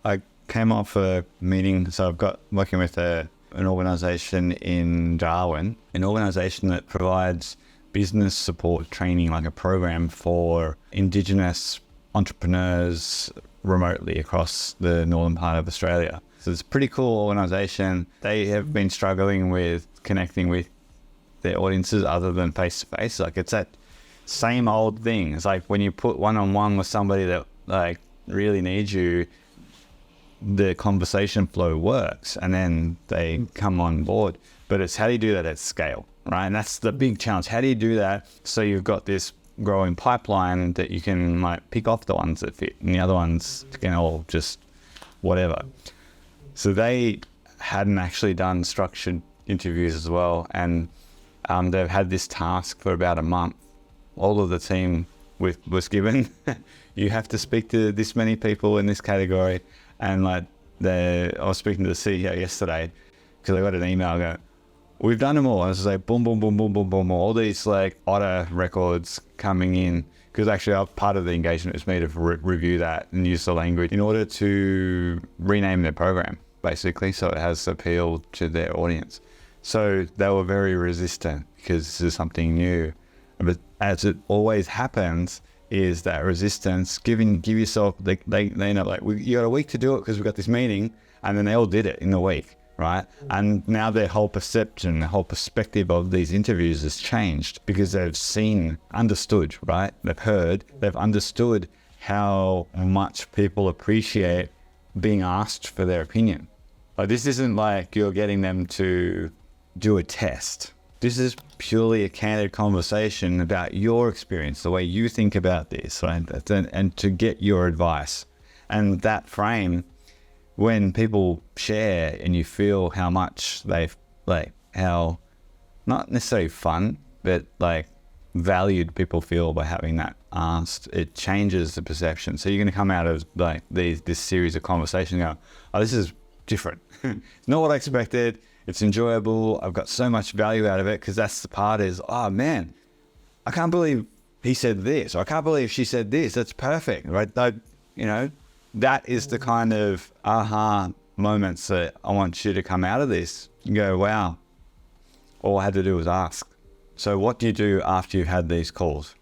I came off a meeting, so I've got working with an organisation in Darwin, an organisation that provides business support training, like a program for Indigenous entrepreneurs remotely across the northern part of Australia. So it's a pretty cool organisation. They have been struggling with connecting with their audiences other than face-to-face. Like, it's that same old thing. It's like when you put one-on-one with somebody that like really needs you, the conversation flow works and then they come on board. But it's how do you do that at scale, right? And that's the big challenge. How do you do that so you've got this growing pipeline that you can like pick off the ones that fit and the other ones can all just whatever. So they hadn't actually done structured interviews as well, and they've had this task for about a month. All of the team was given, you have to speak to this many people in this category. And like I was speaking to the CEO yesterday because I got an email going, we've done them all. And it's like boom, boom, boom, boom, boom, boom, all these like Otter records coming in. Because actually part of the engagement is me to review that and use the language in order to rename their program, basically, so it has appeal to their audience. So they were very resistant because this is something new. But as it always happens, is that resistance, give yourself, they end up like, you got a week to do it because we've got this meeting, and then they all did it in the week, right? And now their whole perception, the whole perspective of these interviews has changed because they've understood, right? They've understood how much people appreciate being asked for their opinion. Like, this isn't like you're getting them to do a test. This is purely a candid conversation about your experience, the way you think about this, right? And to get your advice. And that frame, when people share and you feel how much they've, like, how not necessarily fun, but like valued people feel by having that asked, it changes the perception. So you're going to come out of like this series of conversations and go, oh, this is different. It's not what I expected. It's enjoyable. I've got so much value out of it, because that's the part is, oh man, I can't believe he said this, or I can't believe she said this. That's perfect, right? That is the kind of aha moments that I want you to come out of this and go, wow, all I had to do was ask. So what do you do after you've had these calls?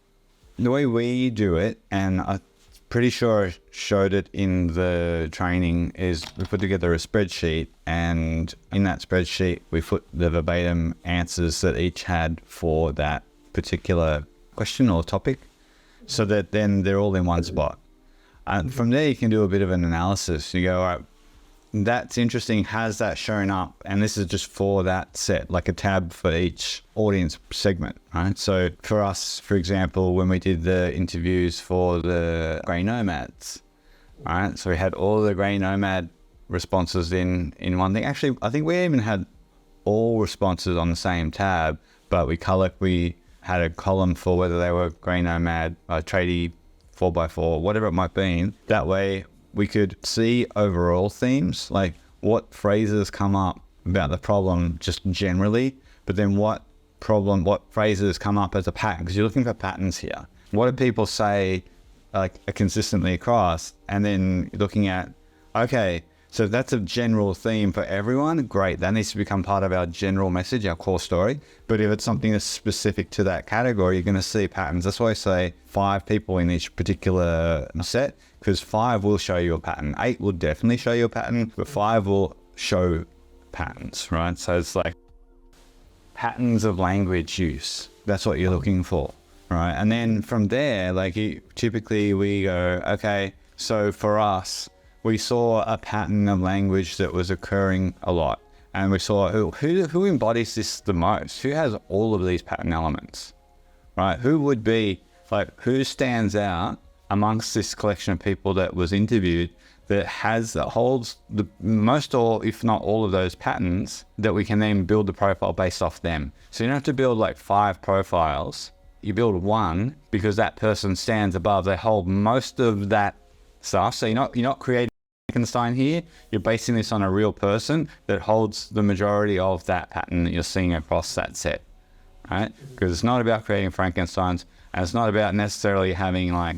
The way we do it, and I'm pretty sure I showed it in the training, is we put together a spreadsheet, and in that spreadsheet we put the verbatim answers that each had for that particular question or topic, so that then they're all in one spot. And from there you can do a bit of an analysis. You go, all right, that's interesting. Has that shown up? And this is just for that set, like a tab for each audience segment, right? So for us, for example, when we did the interviews for the grey nomads, right? So we had all the grey nomad responses in one thing. Actually, I think we even had all responses on the same tab, but we had a column for whether they were grey nomad, tradie, 4x4, whatever it might be. That way we could see overall themes, like what phrases come up about the problem just generally, but then what phrases come up as a pattern, because you're looking for patterns here. What do people say like consistently across? And then looking at, okay, so that's a general theme for everyone. Great, that needs to become part of our general message, our core story. But if it's something that's specific to that category, you're going to see patterns. That's why I say 5 people in each particular set, because 5 will show you a pattern. 8 will definitely show you a pattern, but 5 will show patterns, right? So it's like patterns of language use. That's what you're looking for, right? And then from there, typically we go, okay, so for us, we saw a pattern of language that was occurring a lot. And we saw who embodies this the most? Who has all of these pattern elements, right? Who stands out amongst this collection of people that was interviewed that holds the most, or if not all of those patterns, that we can then build the profile based off them. So you don't have to build like 5 profiles. You build one because that person stands above. They hold most of that stuff. So you're not creating Frankenstein here. You're basing this on a real person that holds the majority of that pattern that you're seeing across that set, right? Because it's not about creating Frankensteins, and it's not about necessarily having like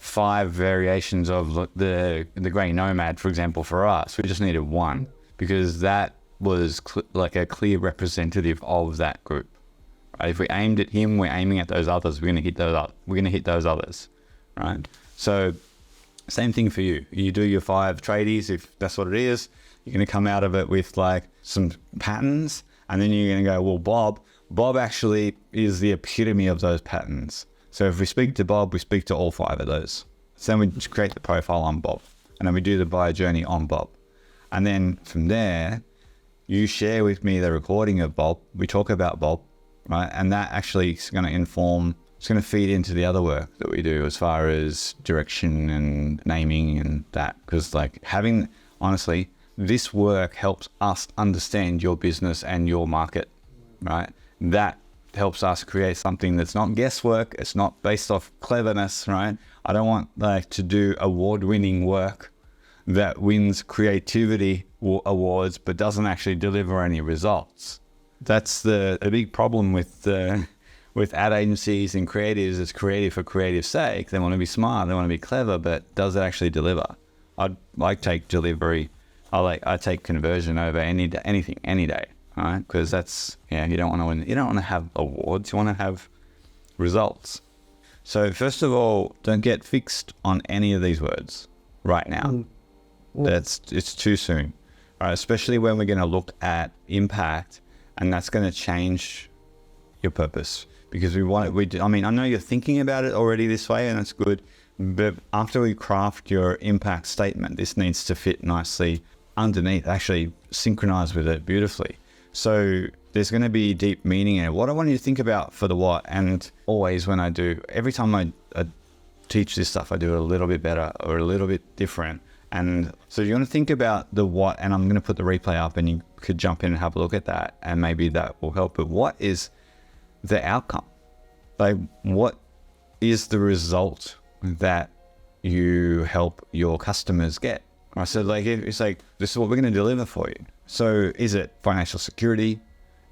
5 variations of the grey nomad, for example, for us. We just needed one because that was like a clear representative of that group. Right? If we aimed at him, we're aiming at those others. We're going to hit those up. We're going to hit those others, right? So same thing for you. You do your 5 tradies, if that's what it is. You're going to come out of it with like some patterns, and then you're going to go, well, Bob actually is the epitome of those patterns. So if we speak to Bob, we speak to all 5 of those. So then we just create the profile on Bob, and then we do the buyer journey on Bob. And then from there, you share with me the recording of Bob. We talk about Bob, right? And that actually is going to inform, it's going to feed into the other work that we do as far as direction and naming and that. Because like honestly, this work helps us understand your business and your market, right? That helps us create something that's not guesswork. It's not based off cleverness, right? I don't want like to do award-winning work that wins creativity awards but doesn't actually deliver any results. That's a big problem with ad agencies and creatives. Is creative for creative's sake. They want to be smart, they want to be clever, but does it actually deliver? I take delivery. I take conversion over anything any day. Right? Because that's, you don't want to win. You don't want to have awards. You want to have results. So first of all, don't get fixed on any of these words right now. It's too soon. All right? Especially when we're going to look at impact, and that's going to change your purpose. Because I know you're thinking about it already this way, and that's good. But after we craft your impact statement, this needs to fit nicely underneath, actually synchronize with it beautifully. So there's going to be deep meaning in it. What I want you to think about for the what, and always when I do, every time I teach this stuff, I do it a little bit better or a little bit different. And so you're going to think about the what, and I'm going to put the replay up and you could jump in and have a look at that, and maybe that will help. But what is the outcome? Like, what is the result that you help your customers get? Right, so like, it's like, this is what we're going to deliver for you. So is it financial security?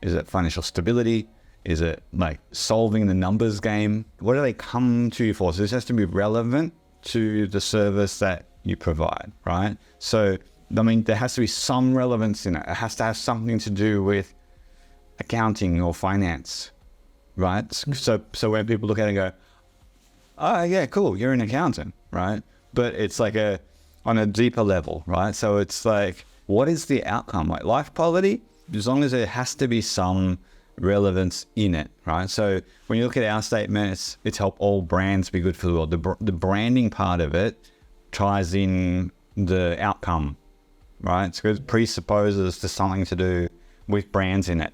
Is it financial stability? Is it like solving the numbers game? What do they come to you for? So this has to be relevant to the service that you provide, right? So, there has to be some relevance in it. It has to have something to do with accounting or finance, right? So when people look at it and go, oh yeah, cool, you're an accountant, right? But it's like on a deeper level, right? So it's like, what is the outcome? Like life quality, as long as there has to be some relevance in it, right? So when you look at our statement, it's help all brands be good for the world. The branding part of it ties in the outcome, right? So it presupposes there's something to do with brands in it.